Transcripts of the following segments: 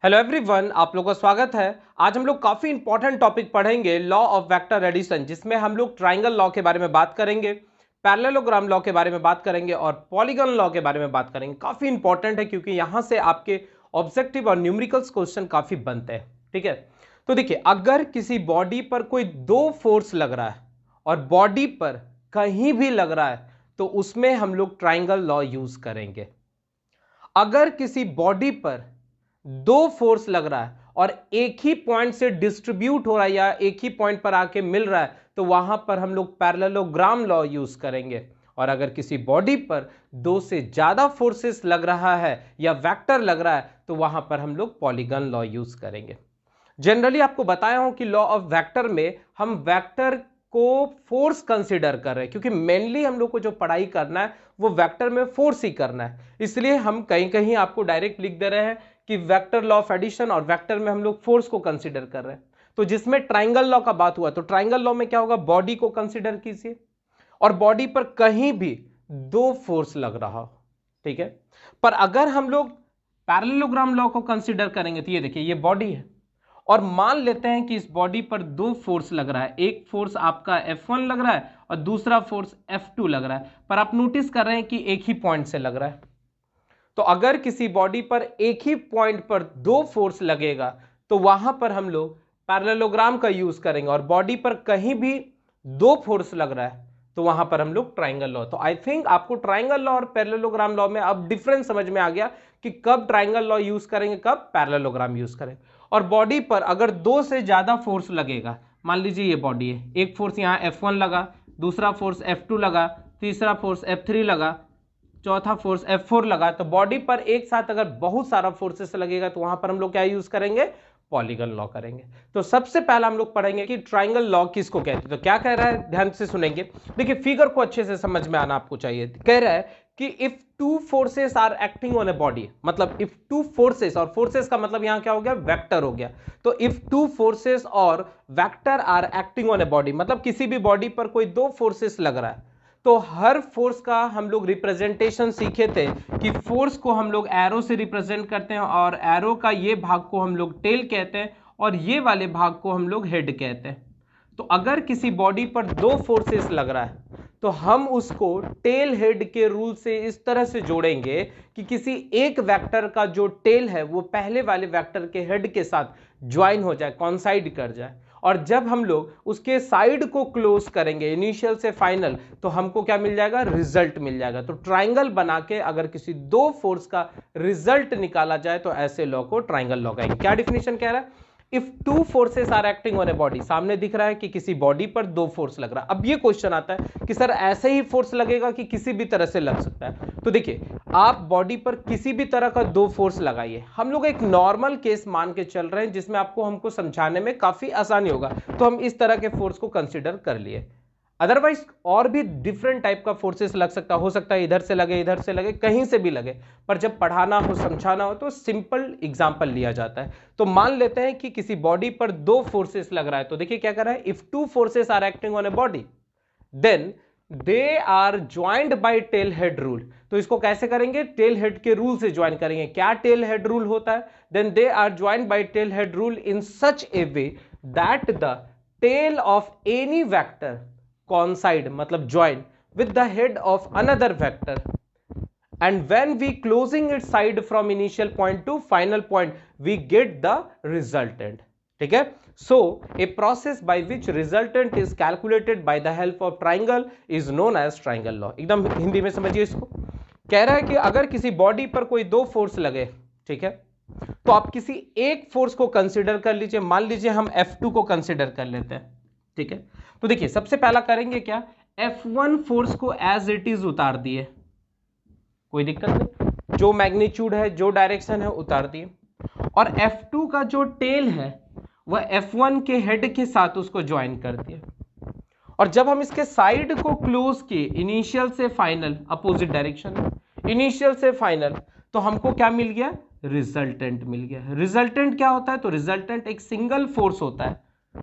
Hello everyone, आप लोगों का स्वागत है। आज हम लोग काफी इंपॉर्टेंट टॉपिक पढ़ेंगे, लॉ ऑफ वेक्टर एडिशन, जिसमें हम लोग ट्राइंगल लॉ के बारे में बात करेंगे, पैरेललोग्राम लॉ के बारे में बात करेंगे और पॉलीगन लॉ के बारे में बात करेंगे। काफी इंपॉर्टेंट है क्योंकि यहां से आपके ऑब्जेक्टिव और न्यूमेरिकल्स क्वेश्चन काफी बनते हैं। ठीक है, तो देखिए, अगर किसी बॉडी पर कोई दो फोर्स लग रहा है और बॉडी पर कहीं भी लग रहा है तो उसमें हम लोग ट्राइंगल लॉ यूज करेंगे। अगर किसी बॉडी पर दो फोर्स लग रहा है और एक ही पॉइंट से डिस्ट्रीब्यूट हो रहा है या एक ही पॉइंट पर आके मिल रहा है तो वहां पर हम लोग पैरेललोग्राम लॉ यूज करेंगे। और अगर किसी बॉडी पर दो से ज्यादा फोर्सेस लग रहा है या वेक्टर लग रहा है तो वहां पर हम लोग पॉलीगन लॉ यूज करेंगे। जनरली आपको बताया हूं कि लॉ ऑफ वेक्टर में हम वेक्टर को फोर्स कंसीडर कर रहे हैं क्योंकि मेनली हम लोग को जो पढ़ाई करना है वो वेक्टर में फोर्स ही करना है। इसलिए हम कहीं कहीं आपको डायरेक्ट लिख दे रहे हैं कि वेक्टर लॉ ऑफ एडिशन और वेक्टर में हम लोग फोर्स को कंसीडर कर रहे हैं। तो जिसमें ट्राइंगल लॉ का बात हुआ तो ट्राइंगल लॉ में क्या होगा, बॉडी को कंसीडर कीजिए और बॉडी पर कहीं भी दो फोर्स लग रहा हो। ठीक है, पर अगर हम लोग पैरेललोग्राम लॉ को कंसीडर करेंगे तो ये देखिए, ये बॉडी है और मान लेते हैं कि इस बॉडी पर दो फोर्स लग रहा है। एक फोर्स आपका F1 लग रहा है और दूसरा फोर्स F2 लग रहा है, पर आप नोटिस कर रहे हैं कि एक ही पॉइंट से लग रहा है। तो अगर किसी बॉडी पर एक ही पॉइंट पर दो फोर्स लगेगा तो वहां पर हम लोग पैरेललोग्राम का यूज करेंगे और बॉडी पर कहीं भी दो फोर्स लग रहा है तो वहां पर हम लोग ट्राइंगल लॉ। तो आई थिंक आपको ट्राइंगल लॉ और पैरेललोग्राम लॉ में अब डिफरेंस समझ में आ गया कि कब ट्राइंगल लॉ यूज करेंगे, कब पैरेललोग्राम यूज करेंगे। और बॉडी पर अगर दो से ज्यादा फोर्स लगेगा, मान लीजिए ये बॉडी है, एक फोर्स यहाँ F1 लगा, दूसरा फोर्स F2 लगा, तीसरा फोर्स F3 लगा, चौथा फोर्स F4 लगा, तो बॉडी पर एक साथ अगर बहुत सारा फोर्सेस लगेगा तो वहां पर हम लोग क्या यूज करेंगे, पॉलीगन लॉ करेंगे। तो सबसे पहला हम लोग पढ़ेंगे कि ट्राइंगल लॉ किसको कहते हैं। तो क्या कह रहा है, ध्यान से सुनेंगे। देखिए, फिगर को अच्छे से समझ में आना आपको चाहिए। कह रहा है कि if two forces are acting on a body, मतलब इफ टू फोर्सेस, और फोर्सेस का मतलब यहां क्या हो गया, वेक्टर हो गया। तो इफ टू फोर्सेस और vector are acting on a body, मतलब किसी भी बॉडी पर कोई दो फोर्सेस लग रहा है तो हर फोर्स का हम लोग रिप्रेजेंटेशन सीखे थे कि फोर्स को हम लोग एरो से रिप्रेजेंट करते हैं और एरो का ये भाग को हम लोग टेल कहते हैं और ये वाले भाग को हम लोग हेड कहते हैं। तो अगर किसी बॉडी पर दो फोर्सेस लग रहा है तो हम उसको टेल हेड के रूल से इस तरह से जोड़ेंगे कि किसी एक वेक्टर का जो टेल है वो पहले वाले वेक्टर के हेड के साथ ज्वाइन हो जाए, कॉन्साइड कर जाए। और जब हम लोग उसके साइड को क्लोज करेंगे इनिशियल से फाइनल तो हमको क्या मिल जाएगा, रिजल्ट मिल जाएगा। तो ट्राइंगल बना के अगर किसी दो फोर्स का रिजल्ट निकाला जाए तो ऐसे लॉ को ट्राइंगल लॉ कहेंगे। क्या डिफिनेशन कह रहा है, if two forces are acting on a body, सामने दिख रहा है कि किसी बॉडी पर दो फोर्स लग रहा है। अब ये क्वेश्चन आता है कि सर ऐसे ही फोर्स लगेगा कि किसी भी तरह से लग सकता है। तो देखिए, आप बॉडी पर किसी भी तरह का दो फोर्स लगाइए। हम लोग एक नॉर्मल केस मान के चल रहे हैं जिसमें आपको हमको समझाने में काफी आसानी होगा, तो हम इस तरह के फोर्स को कंसिडर कर लिए। अदरवाइज और भी डिफरेंट टाइप का फोर्सेस लग सकता हो सकता है इधर से लगे कहीं से भी लगे, पर जब पढ़ाना हो समझाना हो तो सिंपल एग्जांपल लिया जाता है। तो मान लेते हैं कि किसी बॉडी पर दो फोर्सेस लग रहा है। तो देखिए क्या कर रहा है, if two forces are acting on a body then they are joined by tail head rule. तो इसको कैसे करेंगे, टेल हेड के रूल से ज्वाइन करेंगे। क्या टेल हेड रूल होता है, then they are joined by tail head rule in such a way that the tail of any vector coincide मतलब join with the head of another vector and when we closing its side from initial point to final point we get the resultant। ठीक है, so a process by which resultant is calculated by the help of triangle is known as triangle law। एकदम हिंदी में समझिए इसको। कह रहा है कि अगर किसी बॉडी पर कोई दो फोर्स लगे, ठीक है, तो आप किसी एक फोर्स को कंसिडर कर लीजिए। मान लीजिए हम F2 को कंसिडर कर लेते हैं। ठीक है, तो देखिए सबसे पहला करेंगे क्या, F1 फोर्स को एज इट इज उतार दिए, कोई दिक्कत नहीं, जो मैग्नीट्यूड है जो डायरेक्शन है उतार दिए। और F2 का जो टेल है वह F1 के हेड के साथ उसको ज्वाइन कर दिए। और जब हम इसके साइड को क्लोज किए इनिशियल से फाइनल, अपोजिट डायरेक्शन इनिशियल से फाइनल, तो हमको क्या मिल गया, रिजल्टेंट मिल गया। रिजल्टेंट क्या होता है, तो रिजल्टेंट एक सिंगल फोर्स होता है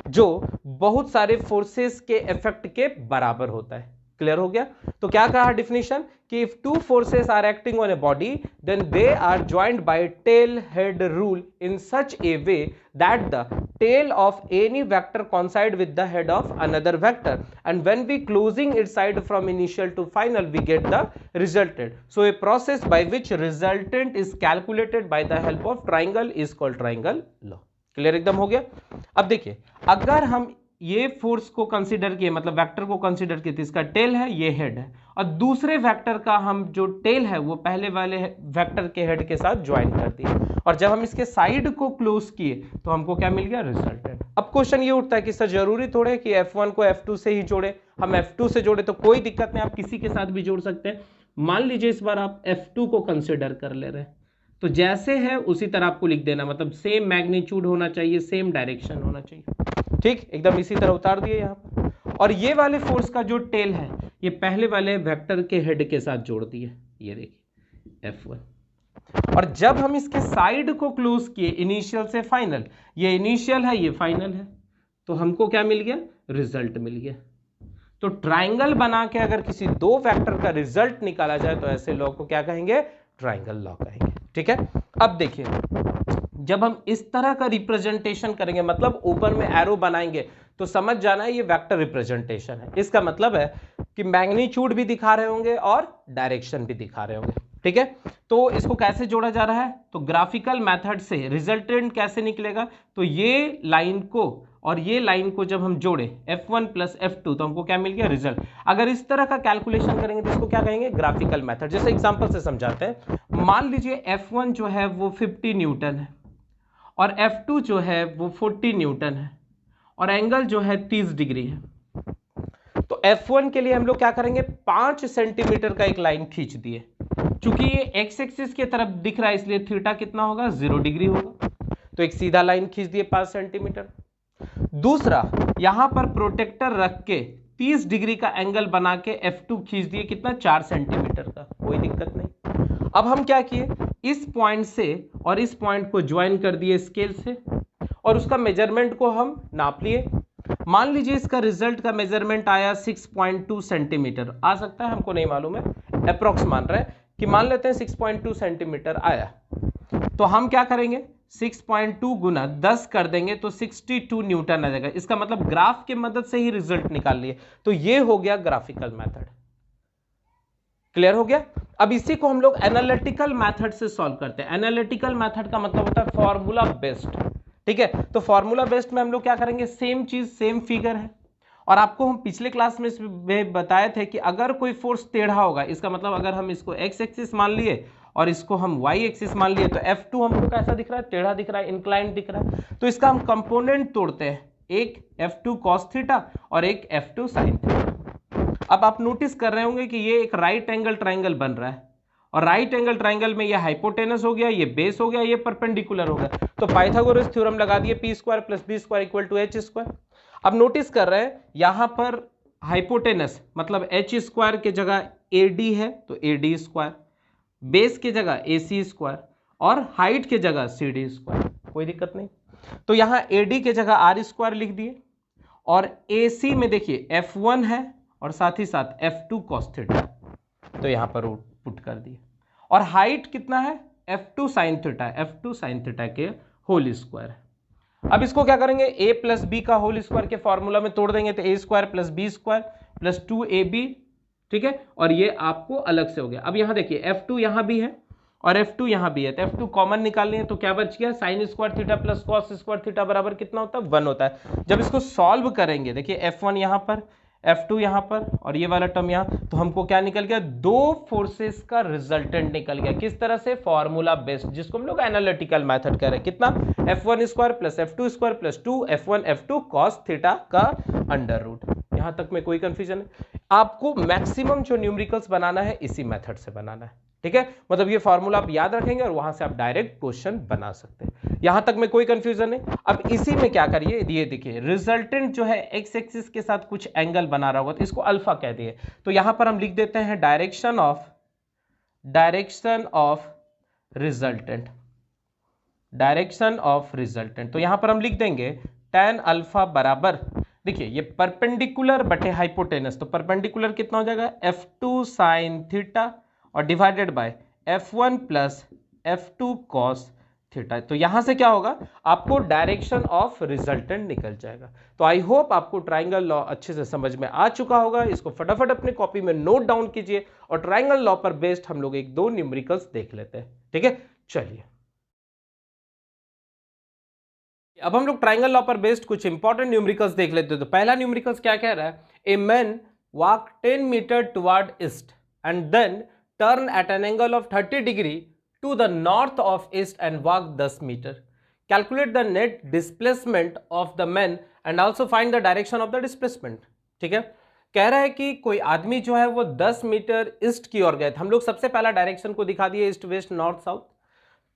जो बहुत सारे फोर्सेस के इफेक्ट के बराबर होता है। क्लियर हो गया? तो क्या कहा डिफिनेशन कि if two forces are acting on a body then they are joined by tail head rule in such a way that the tail of any vector coincide with the head of another vector, and when we closing its side from initial to final we get the resultant. So a process by which resultant is calculated by the help of triangle is called triangle law. Clear एकदम हो गया? अब देखिए, अगर हम ये force को consider किए, मतलब वेक्टर को कंसीडर किए, तो इसका टेल है, ये हेड है, और दूसरे वेक्टर का हम जो टेल है वो पहले वाले वेक्टर के हेड के साथ ज्वाइन कर दिए, और जब हम इसके साइड को क्लोज किए तो हमको क्या मिल गया? रिजल्टेंट. अब क्वेश्चन ये उठता है कि सर जरूरी थोड़े कि F1 को F2 से ही जोड़े, हम F2 से जोड़े तो कोई दिक्कत नहीं, आप किसी के साथ भी जोड़ सकते हैं. मान लीजिए इस बार आप F2 को कंसिडर कर ले रहे हैं, तो जैसे है उसी तरह आपको लिख देना, मतलब सेम मैग्नीट्यूड होना चाहिए, सेम डायरेक्शन होना चाहिए. ठीक, एकदम इसी तरह उतार दिए यहाँ पर. और ये वाले फोर्स का जो टेल है ये पहले वाले वेक्टर के हेड के साथ जोड़ दिए, ये देखिए F1. और जब हम इसके साइड को क्लोज किए इनिशियल से फाइनल, ये इनिशियल है ये फाइनल है, तो हमको क्या मिल गया? रिजल्ट मिल गया. तो ट्राइंगल बना के अगर किसी दो वेक्टर का रिजल्ट निकाला जाए तो ऐसे लॉ को क्या कहेंगे? ट्राइंगल लॉ कहेंगे. ठीक है, अब देखिए, जब हम इस तरह का रिप्रेजेंटेशन करेंगे, मतलब ऊपर में एरो बनाएंगे, तो समझ जाना है ये वेक्टर रिप्रेजेंटेशन है. इसका मतलब है कि मैग्नीट्यूड भी दिखा रहे होंगे और डायरेक्शन भी दिखा रहे होंगे. ठीक है, तो इसको कैसे जोड़ा जा रहा है? तो ग्राफिकल मेथड से रिजल्टेंट कैसे निकलेगा? तो ये लाइन को और ये लाइन को जब हम जोड़े F1 प्लस F2 तो हमको क्या मिल गया? रिजल्ट. अगर इस तरह का कैलकुलेशन करेंगे तो इसको क्या कहेंगे? Graphical method. जैसे एग्जांपल से समझाते हैं. मान लीजिए F1 जो है वो 50 न्यूटन है और F2 जो है वो 40 न्यूटन है और एंगल जो है 30 डिग्री है. तो F1 के लिए हम लोग क्या करेंगे? 5 सेंटीमीटर का एक लाइन खींच दिए. चूंकि ये एक्स एक्सिस की तरफ दिख रहा है इसलिए थीटा कितना होगा? 0 डिग्री होगा. तो एक सीधा लाइन खींच दिए 5 सेंटीमीटर. दूसरा, यहां पर प्रोटेक्टर रख के 30 डिग्री का एंगल बना के F2 खींच दिए, कितना? 4 सेंटीमीटर का. कोई दिक्कत नहीं. अब हम क्या किए? इस पॉइंट से और इस पॉइंट को ज्वाइन कर दिए स्केल से और उसका मेजरमेंट को हम नाप लिए. मान लीजिए इसका रिजल्ट का मेजरमेंट आया 6.2 सेंटीमीटर. आ सकता है, हमको नहीं मालूम है, अप्रोक्स मान रहे हैं कि मान लेते हैं 6.2 सेंटीमीटर आया. तो हम क्या करेंगे? 6.2 गुना 10 कर देंगे तो 62 न्यूटन आ जाएगा. इसका मतलब ग्राफ के मदद से ही रिजल्ट निकाल लिए. तो ये हो गया ग्राफिकल मेथड. क्लियर हो गया? अब इसी को हम लोग एनालिटिकल मेथड से सॉल्व करते हैं. एनालिटिकल मेथड का मतलब होता है फॉर्मूला बेस्ड. ठीक है, तो फॉर्मूला बेस्ड में हम लोग क्या करेंगे? सेम चीज, सेम फिगर है, और आपको हम पिछले क्लास में बताए थे कि अगर कोई फोर्स टेढ़ा होगा, इसका मतलब अगर हम इसको एक्स एक्सिस मान लिए और इसको हम वाई एक्सिस मान लिए तो F2 हमको कैसा दिख रहा है? टेढ़ा दिख रहा है, इंक्लाइंड दिख रहा है. तो इसका हम कंपोनेंट तोड़ते हैं, एक F2 cos थीटा और एक F2 sin थीटा. अब आप नोटिस कर रहे होंगे कि ये एक राइट एंगल ट्राइंगल बन रहा है, और राइट एंगल ट्राइंगल में ये हाइपोटेनस हो गया, ये बेस हो गया, ये परपेंडिकुलर हो गया. तो पाइथागोरस थ्योरम लगा दिए, p square plus b square equal to h square. अब नोटिस कर रहे हैं यहां पर हाइपोटेनस मतलब h स्क्वायर के जगह AD है तो AD स्क्वायर, बेस की जगह AC स्क्वायर और हाइट की जगह CD स्क्वायर. कोई दिक्कत नहीं. तो यहां AD की जगह R स्क्वायर लिख दिए और AC में देखिए F1 है और साथ ही साथ F2 cos थीटा, तो यहां पर पुट कर दिए. और हाइट कितना है? F2 sin theta, F2 sin theta के होल स्क्वायर. अब इसको क्या करेंगे? a प्लस बी का होल स्क्वायर के फॉर्मूला में तोड़ देंगे तो a square plus B square plus 2ab. ठीक है, और ये आपको अलग से हो गया. अब यहां देखिए F2 यहां भी है और F2 यहां भी है, तो F2 कॉमन निकालनी है तो क्या बच गया? Sine square theta plus cos square theta बराबर कितना होता है? 1 होता है. जब इसको सॉल्व करेंगे, देखिए F1 यहां पर, F2 यहां पर और ये वाला टर्म यहां, तो हमको क्या निकल गया? दो फोर्सेस का रिजल्टेंट निकल गया. किस तरह से? फॉर्मूला बेस्ड, जिसको हम लोग एनालिटिकल मेथड कह रहे हैं. कितना? F1 square plus F2 square plus 2 F1 F2 cos theta का अंडर रूट. यहां तक में कोई कंफ्यूजन नहीं. आपको मैक्सिमम जो न्यूमेरिकल्स बनाना है इसी मेथड से बनाना है. ठीक है, मतलब ये फॉर्मूला आप याद रखेंगे और वहां से आप डायरेक्ट क्वेश्चन बना सकते हैं. यहां तक में कोई कंफ्यूजन नहीं. अब इसी में क्या करिए, ये देखिए रिजल्टेंट जो है एक्स एक्सिस के साथ कुछ एंगल बना रहा होगा तो इसको अल्फा कह दिए. तो यहां पर हम लिख देते हैं direction of resultant, direction of resultant. तो यहां पर हम लिख देंगे tan अल्फा बराबर देखिए ये परपेंडिकुलर बटे हाइपोटेनस, तो परपेंडिकुलर कितना हो जाएगा F2 साइन थीटा और divided by F1 plus F2 cos theta. तो यहां से क्या होगा, आपको डायरेक्शन ऑफ रिजल्टेंट निकल जाएगा। तो आई होप आपको ट्राइंगल लॉ अच्छे से समझ में आ चुका होगा। इसको फटाफट अपनी कॉपी में नोट डाउन कीजिए और ट्राइंगल लॉ पर बेस्ड हम लोग एक दो न्यूमेरिकल्स देख लेते हैं। ठीक है, चलिए अब हम लोग ट्राइंगल लॉ पर बेस्ड कुछ इंपॉर्टेंट न्यूमेरिकल्स देख लेते हैं। तो पहला न्यूमेरिकल्स क्या कह रहा है, a man walk 10 metre toward east and then turn at an angle of 30 degree to the north of east and walk 10 metre. Calculate the net displacement of the man and also find the direction of the displacement. ठीक है, कह रहा है कि कोई आदमी जो है वो 10 मीटर ईस्ट की ओर गए। हम लोग सबसे पहला डायरेक्शन को दिखा दिए, ईस्ट वेस्ट नॉर्थ साउथ।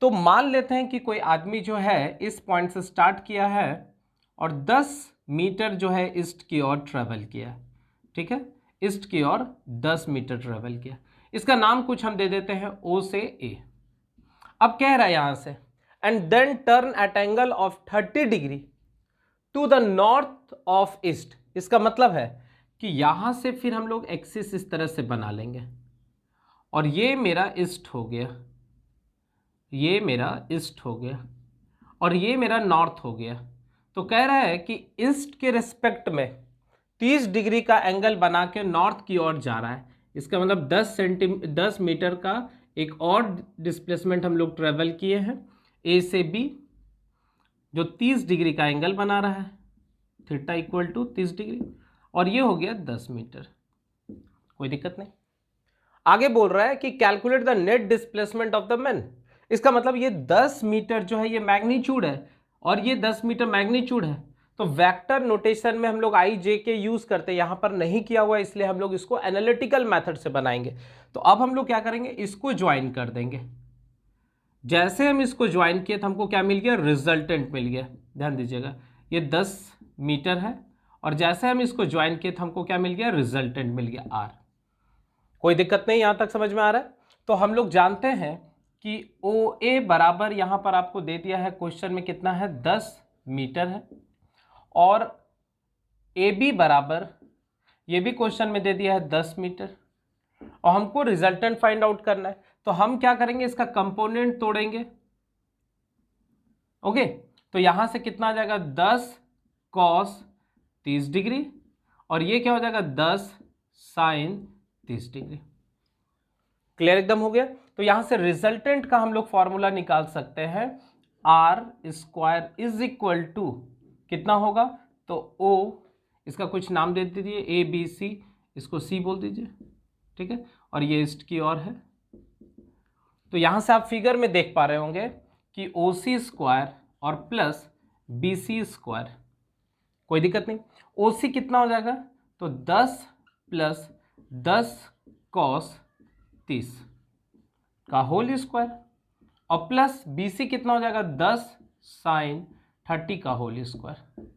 तो मान लेते हैं कि कोई आदमी जो है इस पॉइंट से स्टार्ट किया है और 10 मीटर जो है ईस्ट की ओर ट्रेवल किया। ठीक है, ईस्ट की ओर 10 मीटर ट्रेवल किया। इसका नाम कुछ हम दे देते हैं O से A। अब कह रहा है यहां से and then turn at angle of 30 degree to the north of east. इसका मतलब है कि यहां से फिर हम लोग एक्सिस इस तरह से बना लेंगे और ये मेरा ईस्ट हो गया, ये मेरा ईस्ट हो गया और ये मेरा नॉर्थ हो गया। तो कह रहा है कि ईस्ट के रिस्पेक्ट में 30 डिग्री का एंगल बना के नॉर्थ की ओर जा रहा है। इसका मतलब 10 मीटर का एक और डिस्प्लेसमेंट हम लोग ट्रेवल किए हैं ए से बी, जो 30 डिग्री का एंगल बना रहा है, थीटा इक्वल टू 30 डिग्री, और ये हो गया 10 मीटर। कोई दिक्कत नहीं। आगे बोल रहा है कि calculate the net displacement of the man. इसका मतलब ये 10 मीटर जो है ये मैग्नीट्यूड है और ये 10 मीटर मैग्नीट्यूड है। तो वेक्टर नोटेशन में हम लोग आई जे के यूज करते हैं, यहां पर नहीं किया हुआ, इसलिए हम लोग इसको एनालिटिकल मेथड से बनाएंगे। तो अब हम लोग क्या करेंगे, इसको ज्वाइन कर देंगे। जैसे हम इसको ज्वाइन किए तो हमको क्या मिल गया, रिजल्टेंट मिल गया। ध्यान दीजिएगा, ये 10 मीटर है और जैसे हम इसको ज्वाइन किए तो हमको क्या मिल गया, रिजल्टेंट मिल गया R। कोई दिक्कत नहीं, यहां तक समझ में आ रहा है। तो हम लोग जानते हैं कि OA बराबर यहां पर आपको दे दिया है क्वेश्चन में कितना है, 10 मीटर है, और AB बराबर ये भी क्वेश्चन में दे दिया है 10 मीटर, और हमको रिजल्टेंट फाइंड आउट करना है। तो हम क्या करेंगे, इसका कंपोनेंट तोड़ेंगे। ओके, तो यहां से कितना आ जाएगा, 10 कॉस 30 डिग्री और ये क्या हो जाएगा, 10 साइन 30 डिग्री। क्लियर एकदम हो गया। तो यहां से रिजल्टेंट का हम लोग फॉर्मूला निकाल सकते हैं, R square is equal to कितना होगा, तो O, इसका कुछ नाम दे दीजिए, ABC, इसको C बोल दीजिए। ठीक है, और ये ईस्ट की ओर है। तो यहां से आप फिगर में देख पा रहे होंगे कि OC स्क्वायर और प्लस BC स्क्वायर। कोई दिक्कत नहीं। OC कितना हो जाएगा, तो 10 प्लस 10 कॉस 30 का होल स्क्वायर, और प्लस BC कितना हो जाएगा, 10 साइन 30 का होल स्क्वायर।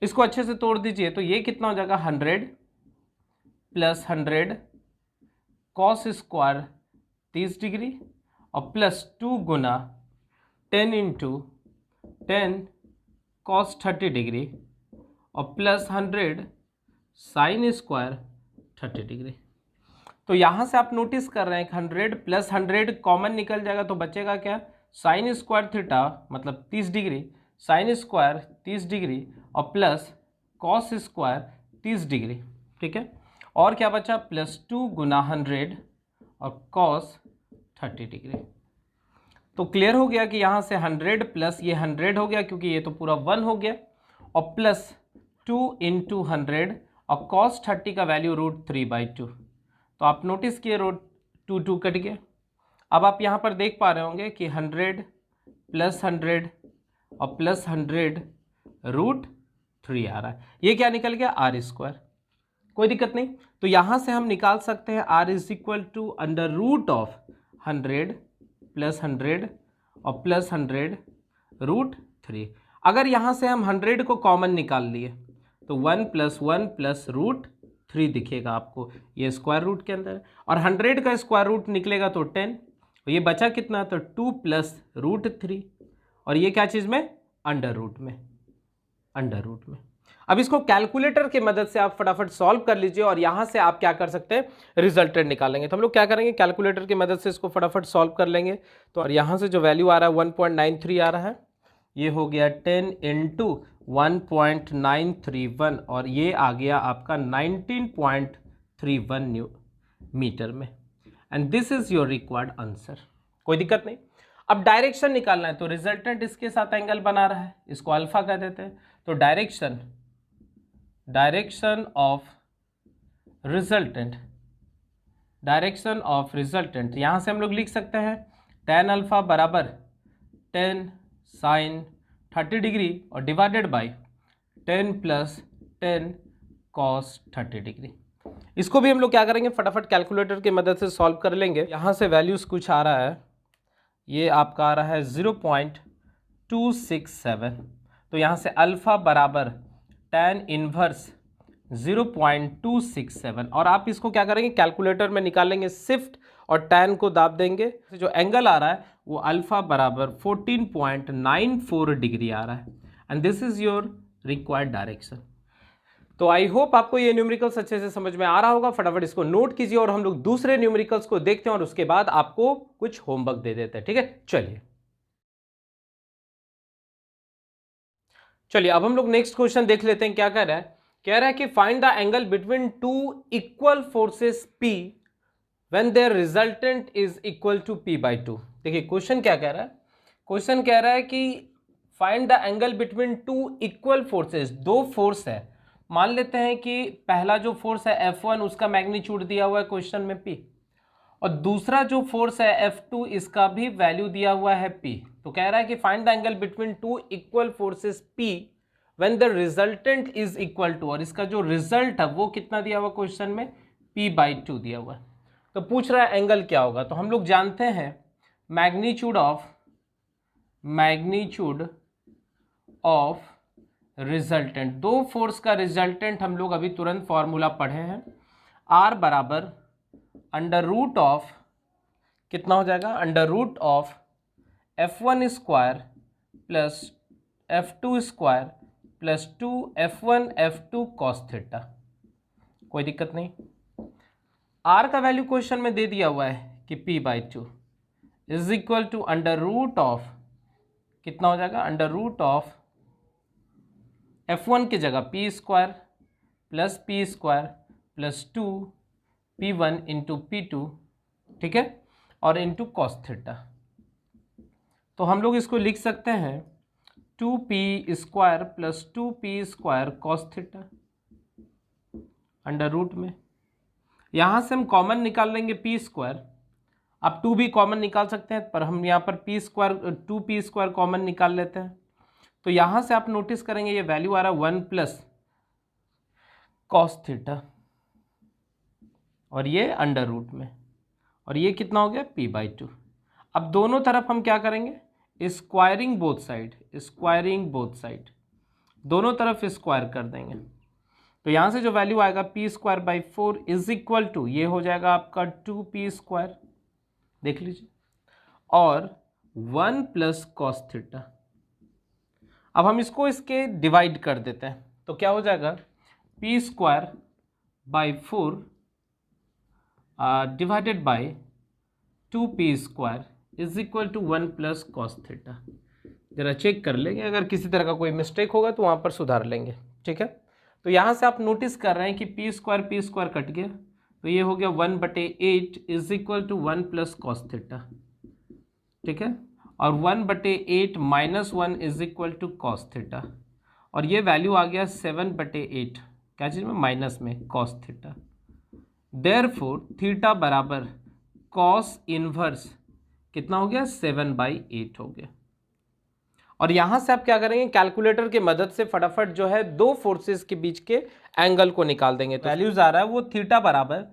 इसको अच्छे से तोड़ दीजिए तो ये कितना हो जाएगा, 100 प्लस 100 कॉस स्क्वायर 30 डिग्री और प्लस 2 गुना 10 इंटू 10 कॉस 30 डिग्री और प्लस 100 साइन स्क्वायर 30 डिग्री। तो यहां से आप नोटिस कर रहे हैं कि 100 प्लस 100 कॉमन निकल जाएगा, तो बचेगा क्या, साइन स्क्वायर थीटा मतलब 30 डिग्री, साइन स्क्वायर 30 डिग्री और प्लस कॉस स्क्वायर 30 डिग्री। ठीक है, और क्या बचा, प्लस 2 गुना 100 और कॉस 30 डिग्री। तो क्लियर हो गया कि यहाँ से 100 प्लस ये 100 हो गया, क्योंकि ये तो पूरा 1 हो गया, और प्लस 2 इंटू 100 और कॉस 30 का वैल्यू √3/2। तो आप नोटिस किए, √2 कट गया। अब आप यहाँ पर देख पा रहे होंगे कि 100 प्लस 100 और प्लस 100 √3 आ रहा है। ये क्या निकल गया, R स्क्वायर। कोई दिक्कत नहीं। तो यहाँ से हम निकाल सकते हैं R is equal to under root of 100 plus 100 और प्लस 100 √3। अगर यहाँ से हम 100 को कॉमन निकाल लिए तो 1 प्लस 1 प्लस √3 दिखेगा आपको, ये स्क्वायर रूट के अंदर, और 100 का स्क्वायर रूट निकलेगा तो 10, और ये बचा कितना, तो 2 प्लस √3, और ये क्या चीज़ में, अंडर रूट में, अंडर रूट में। अब इसको कैलकुलेटर की मदद से आप फटाफट सॉल्व कर लीजिए और यहां से आप क्या कर सकते हैं, रिजल्टेंट निकालेंगे। तो हम लोग क्या करेंगे, कैलकुलेटर की मदद से इसको फटाफट सॉल्व कर लेंगे। तो और यहां से जो वैल्यू आ रहा है 1.93 आ रहा है, ये हो गया 10 इंटू 1.931 और ये आ गया आपका 19.31 मीटर में। And this is your required answer. कोई दिक्कत नहीं। अब डायरेक्शन निकालना है, तो रिजल्टेंट इसके साथ एंगल बना रहा है, इसको अल्फा कह देते हैं। तो डायरेक्शन ऑफ रिजल्टेंट यहां से हम लोग लिख सकते हैं tan अल्फा बराबर 10 साइन 30 डिग्री और divided by 10 plus 10 cos 30 degree. इसको भी हम लोग क्या करेंगे, फटाफट कैलकुलेटर की मदद से सॉल्व कर लेंगे। यहाँ से वैल्यूज कुछ आ रहा है, ये आपका आ रहा है 0.267। तो यहाँ से अल्फा बराबर tan इनवर्स 0.267 और आप इसको क्या करेंगे, कैलकुलेटर में निकालेंगे शिफ्ट और tan को दाब देंगे। जो एंगल आ रहा है वो अल्फा बराबर 14.94 डिग्री आ रहा है। And this is your required direction. तो आई होप आपको ये न्यूमेरिकल्स अच्छे से समझ में आ रहा होगा। फटाफट इसको नोट कीजिए और हम लोग दूसरे न्यूमेरिकल्स को देखते हैं और उसके बाद आपको कुछ होमवर्क दे देते हैं। ठीक है, चलिए अब हम लोग नेक्स्ट क्वेश्चन देख लेते हैं। क्या कह रहा है कि find the angle between two equal forces P when their resultant is equal to P/2। देखिए क्वेश्चन क्या कह रहा है, क्वेश्चन कह रहा है कि find the angle between two equal forces. दो फोर्स है, मान लेते हैं कि पहला जो फोर्स है F1 उसका मैग्नीट्यूड दिया हुआ है क्वेश्चन में P, और दूसरा जो फोर्स है F2 इसका भी वैल्यू दिया हुआ है P। तो कह रहा है कि find the angle between two equal forces P when the resultant is equal to, और इसका जो रिजल्ट है वो कितना दिया हुआ क्वेश्चन में, P/2 दिया हुआ है। तो पूछ रहा है एंगल क्या होगा। तो हम लोग जानते हैं मैग्नीट्यूड ऑफ रिजल्टेंट, दो फोर्स का रिजल्टेंट हम लोग अभी तुरंत फॉर्मूला पढ़े हैं, R बराबर अंडर रूट ऑफ कितना हो जाएगा, under root of F1 square plus F2 square plus 2F1 F2 cos theta. कोई दिक्कत नहीं। R का वैल्यू क्वेश्चन में दे दिया हुआ है कि P/2 is equal to under root of कितना हो जाएगा, अंडर रूट ऑफ F1 की जगह P square plus P square plus 2P1 into P2, ठीक है, और इंटू कॉस थीटा। तो हम लोग इसको लिख सकते हैं 2P square plus 2P square cos theta under root में। यहाँ से हम कॉमन निकाल लेंगे P स्क्वायर, आप 2 भी कॉमन निकाल सकते हैं, पर हम यहाँ पर P square 2P square common निकाल लेते हैं। तो यहाँ से आप नोटिस करेंगे ये वैल्यू आ रहा है 1 प्लस कॉस थीटा और ये अंडर रूट में, और ये कितना हो गया P/2। अब दोनों तरफ हम क्या करेंगे, स्क्वायरिंग बोथ साइड, दोनों तरफ स्क्वायर कर देंगे। तो यहाँ से जो वैल्यू आएगा P²/4 इज इक्वल टू, ये हो जाएगा आपका 2P स्क्वायर, देख लीजिए, और 1 प्लस कॉस थीटा। अब हम इसको इसके डिवाइड कर देते हैं, तो क्या हो जाएगा P²/4 divided by 2P square is equal to 1 plus cos theta. जरा चेक कर लेंगे, अगर किसी तरह का कोई मिस्टेक होगा तो वहाँ पर सुधार लेंगे, ठीक है। तो यहाँ से आप नोटिस कर रहे हैं कि P स्क्वायर कट गया, तो ये हो गया 1/8 is equal to 1 plus cos theta, ठीक है, और 1/8 minus 1 is equal to cos theta, और ये वैल्यू आ गया 7/8, क्या चीज़ में, माइनस में, कॉस थीटा। देयरफॉर थीटा बराबर कॉस इनवर्स कितना हो गया, 7/8 हो गया। और यहाँ से आप क्या करेंगे, कैलकुलेटर की मदद से फटाफट जो है दो फोर्सेस के बीच के एंगल को निकाल देंगे। तो वैल्यूज आ रहा है वो थीटा बराबर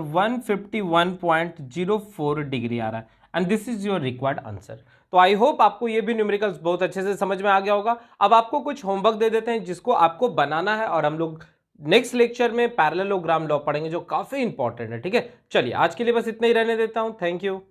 151.04 डिग्री आ रहा है, and this is your required answer. तो आई होप आपको ये भी न्यूमेरिकल्स बहुत अच्छे से समझ में आ गया होगा। अब आपको कुछ होमवर्क दे देते हैं जिसको आपको बनाना है, और हम लोग नेक्स्ट लेक्चर में पैरेललोग्राम लॉ पढ़ेंगे जो काफी इंपॉर्टेंट है, ठीक है। चलिए आज के लिए बस इतना ही रहने देता हूं, थैंक यू।